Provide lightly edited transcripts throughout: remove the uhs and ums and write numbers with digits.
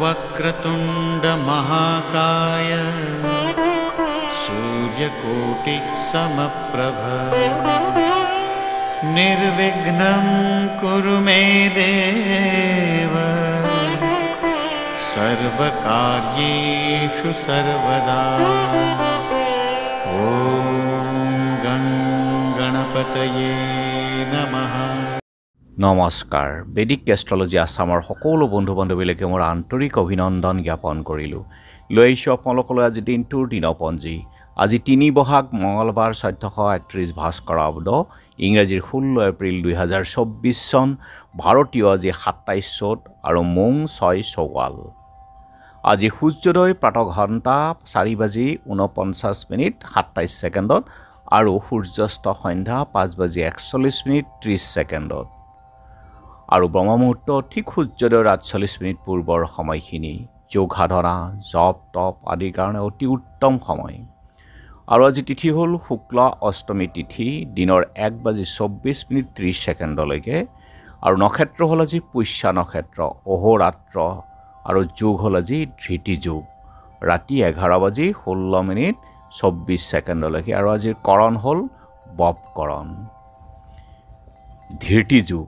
वक्रतुंड महाकाय सूर्यकोटि समप्रभ निर्विघ्नं कुरु मे देव सर्वकार्येषु सर्वदा। ओम गं गणपतये नमः। নমস্কাৰ বেদিক এষ্ট্ৰলজি আসামৰ সকলো বন্ধু বান্ধৱীলৈকে মোৰ আন্তৰিক অভিনন্দন জ্ঞাপন কৰিলোঁ। লৈ আহিছোঁ আপোনালোকলৈ আজি দিনটোৰ দিনপঞ্জী। আজি ৩ বহাগ মঙলবাৰ ১৪৩১ ভাস্কৰ আব্দ ইংৰাজীৰ ১৬ এপ্ৰিল ২০২৪ চন ভাৰতীয় আজি ২৭ চ'ত আৰু মোং ৬ চৌৱাল। আজি সূৰ্যোদয় প্ৰাতঃঘণ্টা ৪:৪৯ ২৭ আৰু সূৰ্যাস্ত সন্ধ্যা ৫:৪১ ৩০ আৰু ব্ৰহ্মমুহূৰ্ত ঠিক সূৰ্যোদয়ৰ ৪৮ পূৰ্বৰ সময়খিনি যোগ সাধনা জপ তপ আদিৰ কাৰণে অতি উত্তম সময়। আৰু আজি তিথি হ'ল শুক্ল অষ্টমী তিথি দিনৰ ১:২৪ ৩০ আৰু নক্ষত্ৰ হ'ল আজি পুষ্যা নক্ষত্ৰ অহোৰাত্ৰ আৰু যোগ হ'ল আজি ধৃতি যোগ ৰাতি ১১:১৬ আৰু আজিৰ কৰণ হ'ল বপকৰণ। ধৃতি যোগ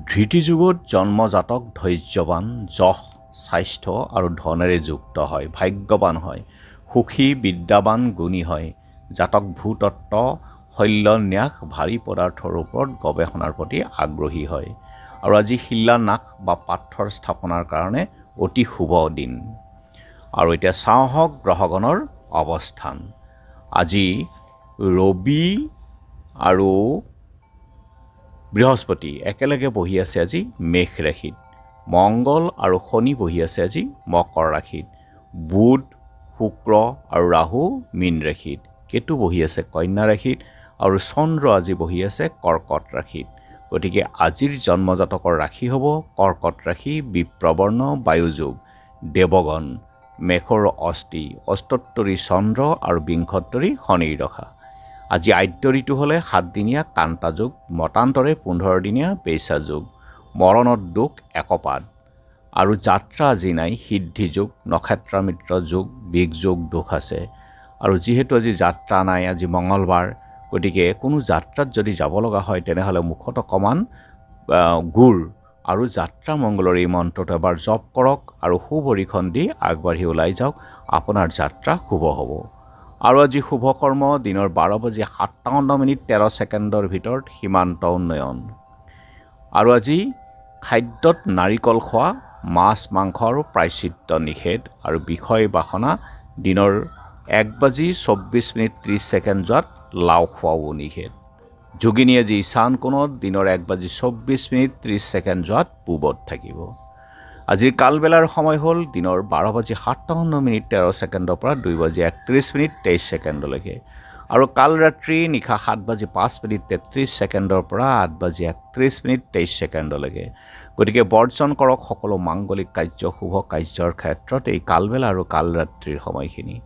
ধৃতি যুগত জন্মজাতক ধৈৰ্যৱান যশ স্বাস্থ্য আৰু ধনেৰে যুক্ত হয়, ভাগ্যৱান হয়, সুখী বিদ্যাৱান গুণী হয়। জাতক ভূতত্ত্ব শল্যন্যাস ভাৰী পদাৰ্থৰ ওপৰত গৱেষণাৰ প্ৰতি আগ্ৰহী হয়। আৰু আজি শিলান্যাস বা পাথৰ স্থাপনাৰ কাৰণে অতি শুভ দিন। আৰু এতিয়া চাওঁ হওক গ্ৰহগণৰ অৱস্থান। আজি ৰবি আৰু বৃহস্পতি একেলগে বহি আছে আজি মেষ ৰাশিত। মংগল আৰু শনি বহি আছে আজি মকৰ ৰাশিত। বুধ শুক্ৰ আৰু ৰাহু মীন ৰাশিত। কেতু বহি আছে কন্যা ৰাশিত আৰু চন্দ্ৰ আজি বহি আছে কৰ্কট ৰাশিত। গতিকে আজিৰ জন্মজাতকৰ ৰাশি হ'ব কৰ্কট ৰাশি, বিপ্ৰবৰ্ণ বায়ুযোগ, দেৱগণ, মেঘৰ অষ্টি, অষ্টোত্তৰী চন্দ্ৰ আৰু বিংশোত্তৰী শনিৰ দশা। আজি আদ্য ঋতু হ'লে ৭ দিনীয়া কান্তা যোগ, মতান্তৰে ১৫ দিনীয়া বেচা যোগ, মৰণত দুখ একপাত। আৰু যাত্ৰা আজি নাই, সিদ্ধি যোগ, নক্ষত্ৰামিত্ৰ যোগ, বিগ যোগ দোষ আছে। আৰু যিহেতু আজি যাত্ৰা নাই, আজি মঙলবাৰ, গতিকে কোনো যাত্ৰাত যদি যাব লগা হয় তেনেহ'লে মুখত অকণমান গুড় আৰু যাত্ৰা মংগলৰ এই মন্ত্ৰটো এবাৰ জপ কৰক আৰু সুভৰিখন দি আগবাঢ়ি ওলাই যাওক, আপোনাৰ যাত্ৰা শুভ হ'ব। আৰু আজি শুভ কৰ্ম দিনৰ ১২:৫৭ ভিতৰত সীমান্ত উন্নয়ন। আৰু আজি খাদ্যত নাৰিকল খোৱা, মাছ মাংস আৰু প্ৰায়শ্চিত্ত নিষেধ। আৰু বিষয় বাসনা দিনৰ ১:২৪ যোৱাত লাও খোৱাও নিষেধ। যোগিনী আজি ঈশান কোণত দিনৰ ১:২৪ যোৱাত পূবত থাকিব। আজিৰ কালবেলাৰ সময় হ'ল দিনৰ ১২:৫৭ পৰা ২:৩১ 23 আৰু কাল ৰাত্ৰি নিশা ৭:০৫ পৰা ৮:৩১ 23 গতিকে বৰ্জন কৰক সকলো মাংগলিক কাৰ্য শুভ কাৰ্যৰ ক্ষেত্ৰত এই কালবেলা আৰু কাল ৰাত্ৰিৰ সময়খিনি।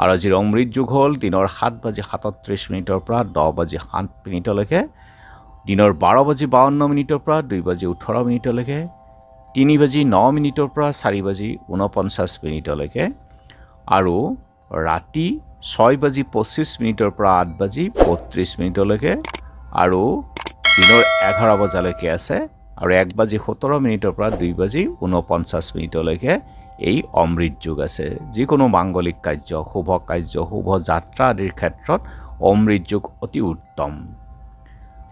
আৰু আজিৰ অমৃত যুগ হ'ল দিনৰ ৭:৩৭ পৰা 10:০৭ দিনৰ 12:৫২ পৰা 2:18 3:09 পৰা 4:49 আৰু ৰাতি 6:25 পৰা 8:32 আৰু দিনৰ 11 বজালৈকে আছে। আৰু 1:17 পৰা 2:49 এই অমৃত যুগ আছে। যিকোনো মাংগলিক কাৰ্য শুভ যাত্ৰা আদিৰ ক্ষেত্ৰত অমৃত যুগ অতি উত্তম।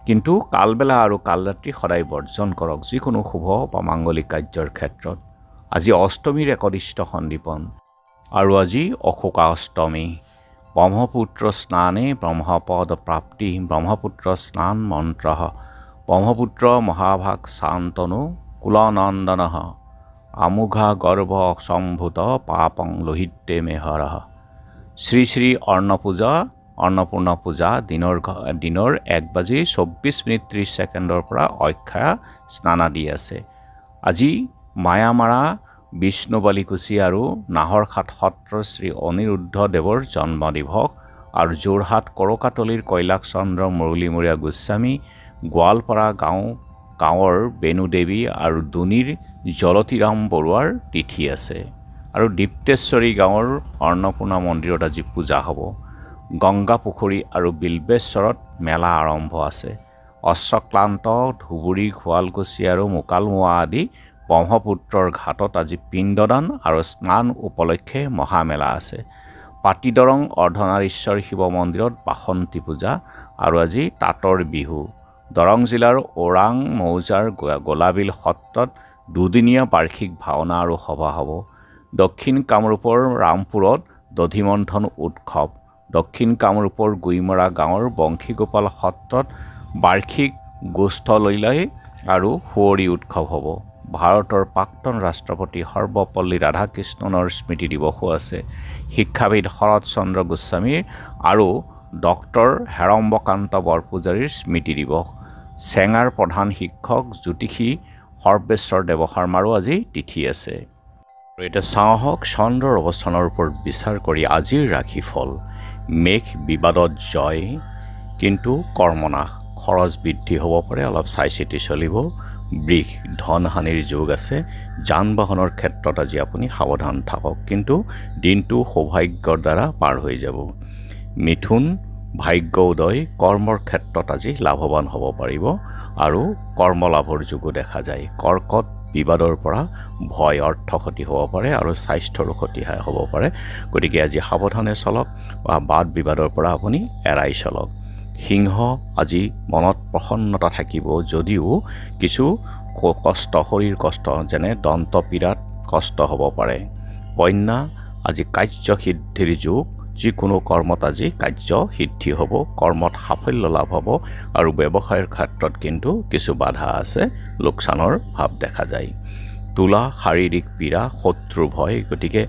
কিন্তু কালবেলা আৰু কাল ৰাত্ৰি সদায় বৰ্জন কৰক যিকোনো শুভ বা মাংগলিক কাৰ্যৰ ক্ষেত্ৰত। আজি অষ্টমীৰ একদিষ্ট সন্দীপন। আৰু আজি অশোকা অষ্টমী। ব্ৰহ্মপুত্ৰ স্নানে ব্ৰহ্মপদ প্ৰাপ্তি, ব্ৰহ্মপুত্ৰ স্নান মন্ত্ৰ, ব্ৰহ্মপুত্ৰ মহাভাগ শান্তনু কুলনন্দন, আমোঘা গৰ্ভ সম্ভূত পাপং লোহিতে মেহৰ। শ্ৰী শ্ৰী অন্নপূৰ্ণা পূজা দিনৰ 1:24 30 পৰা অক্ষয়া স্নানাদি আছে। আজি মায়ামাৰা বিষ্ণু বালিকুচি আৰু নাহৰখাট সত্ৰৰ শ্ৰী অনিৰুদ্ধ দেৱৰ জন্ম দিৱস আৰু যোৰহাট কৰকাতলিৰ কৈলাশ চন্দ্ৰ মুৰলীমূৰীয়া গোস্বামী, গোৱালপাৰা গাঁৱৰ বেনু দেৱী আৰু দুনীৰ জলতিৰাম বৰুৱাৰ তিথি আছে। আৰু দীপ্তেশ্বৰী গাঁৱৰ অন্নপূৰ্ণা মন্দিৰত আজি পূজা হ'ব। গংগা পুখুৰী আৰু বিল্বেশ্বৰত মেলা আৰম্ভ আছে। অশ্বক্লান্ত, ধুবুৰী, শুৱালকুছি আৰু মোকালমোৱা আদি ব্ৰহ্মপুত্ৰৰ ঘাটত আজি পিণ্ডদান আৰু স্নান উপলক্ষে মহামেলা আছে। পাটিদৰং অৰ্ধনাৰীশ্বৰ শিৱ মন্দিৰত বাসন্তী পূজা আৰু আজি তাঁতৰ বিহু। দৰং জিলাৰ ওৰাং মৌজাৰ গোলাবিল সত্ৰত দুদিনীয়া বাৰ্ষিক ভাওনা আৰু সভা হ'ব। দক্ষিণ কামৰূপৰ ৰামপুৰত দধিমন্থন উৎসৱ। দক্ষিণ কামৰূপৰ গুইমৰা গাঁৱৰ বংশীগোপাল সত্ৰত বাৰ্ষিক গোষ্ঠলীলাই আৰু সুঁৱৰি উৎসৱ হ'ব। ভাৰতৰ প্ৰাক্তন ৰাষ্ট্ৰপতি সৰ্বপল্লী ৰাধাকৃষ্ণনৰ স্মৃতি দিৱসো আছে। শিক্ষাবিদ শৰৎ চন্দ্ৰ গোস্বামীৰ আৰু ডক্টৰ হেৰম্বকান্ত বৰপূজাৰীৰ স্মৃতি দিৱস। চেঙাৰ প্ৰধান শিক্ষক জ্যোতিষী সৰ্বেশ্বৰ দেৱশৰ্মাৰো আজি তিথি আছে। এতিয়া চাওঁ আহক চন্দ্ৰৰ অৱস্থানৰ ওপৰত বিচাৰ কৰি আজিৰ ৰাশিফল। মেঘ বিবাদত জয়, কিন্তু কৰ্মনাশ, খৰচ বৃদ্ধি হ'ব পাৰে, অলপ চাই চিতি চলিব। বৃষ, ধনহানিৰ যোগ আছে। যান বাহনৰ ক্ষেত্ৰত আজি আপুনি সাৱধান থাকক, কিন্তু দিনটো সৌভাগ্যৰ দ্বাৰা পাৰ হৈ যাব। মিথুন, ভাগ্য উদয়, কৰ্মৰ ক্ষেত্ৰত আজি লাভৱান হ'ব পাৰিব আৰু কৰ্মলাভৰ যোগো দেখা যায়। কৰ্কট, বিবাদৰ পৰা ভয়, অৰ্থক্ষতি হ'ব পাৰে আৰু স্বাস্থ্যৰো ক্ষতি হ'ব পাৰে, গতিকে আজি সাৱধানে চলক বা বাদ বিবাদৰ পৰা আপুনি এৰাই চলক। সিংহ, আজি মনত প্ৰসন্নতা থাকিব যদিও কিছু কষ্ট, শৰীৰ কষ্ট যেনে দন্তপীড়াত কষ্ট হ'ব পাৰে। কন্যা, আজি কাৰ্যসিদ্ধিৰ যোগ, যিকোনো কৰ্মত আজি কাৰ্য সিদ্ধি হ'ব, কৰ্মত সাফল্য লাভ হ'ব আৰু ব্যৱসায়ৰ ক্ষেত্ৰত কিন্তু কিছু বাধা আছে, লোকচানৰ ভাৱ দেখা যায়। তুলা, শাৰীৰিক পীড়া, শত্ৰু ভয়, গতিকে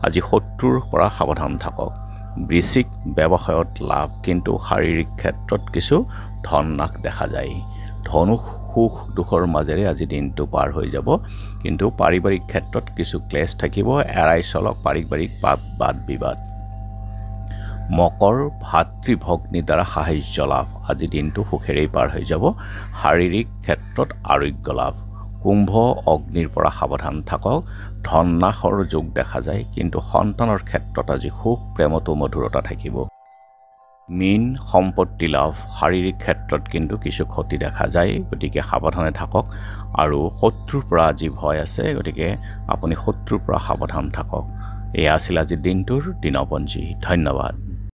আজি শত্ৰুৰ পৰা সাৱধান থাকক। বৃশ্চিক, ব্যৱসায়ত লাভ, কিন্তু শাৰীৰিক ক্ষেত্ৰত কিছু ধন নাশ দেখা যায়। ধনুষ, সুখ দুখৰ মাজেৰে আজি দিনটো পাৰ হৈ যাব, কিন্তু পাৰিবাৰিক ক্ষেত্ৰত কিছু ক্লেশ থাকিব, এৰাই চলক পাৰিবাৰিক বাদ বিবাদ। মকৰ, ভাতৃভগ্নীৰ দ্বাৰা সাহায্য লাভ, আজি দিনটো সুখেৰেই পাৰ হৈ যাব, শাৰীৰিক ক্ষেত্ৰত আৰোগ্য লাভ। কুম্ভ, অগ্নিৰ পৰা সাৱধান থাকক, ধন নাশৰ যোগ দেখা যায়, কিন্তু সন্তানৰ ক্ষেত্ৰত আজি সুখ প্ৰেমতো মধুৰতা থাকিব। মীন, সম্পত্তি লাভ, শাৰীৰিক ক্ষেত্ৰত কিন্তু কিছু ক্ষতি দেখা যায়, গতিকে সাৱধানে থাকক আৰু শত্ৰুৰ পৰা আজি ভয় আছে, গতিকে আপুনি শত্ৰুৰ পৰা সাৱধান থাকক। এয়া আছিল আজিৰ দিনটোৰ দিনপঞ্জী। ধন্যবাদ।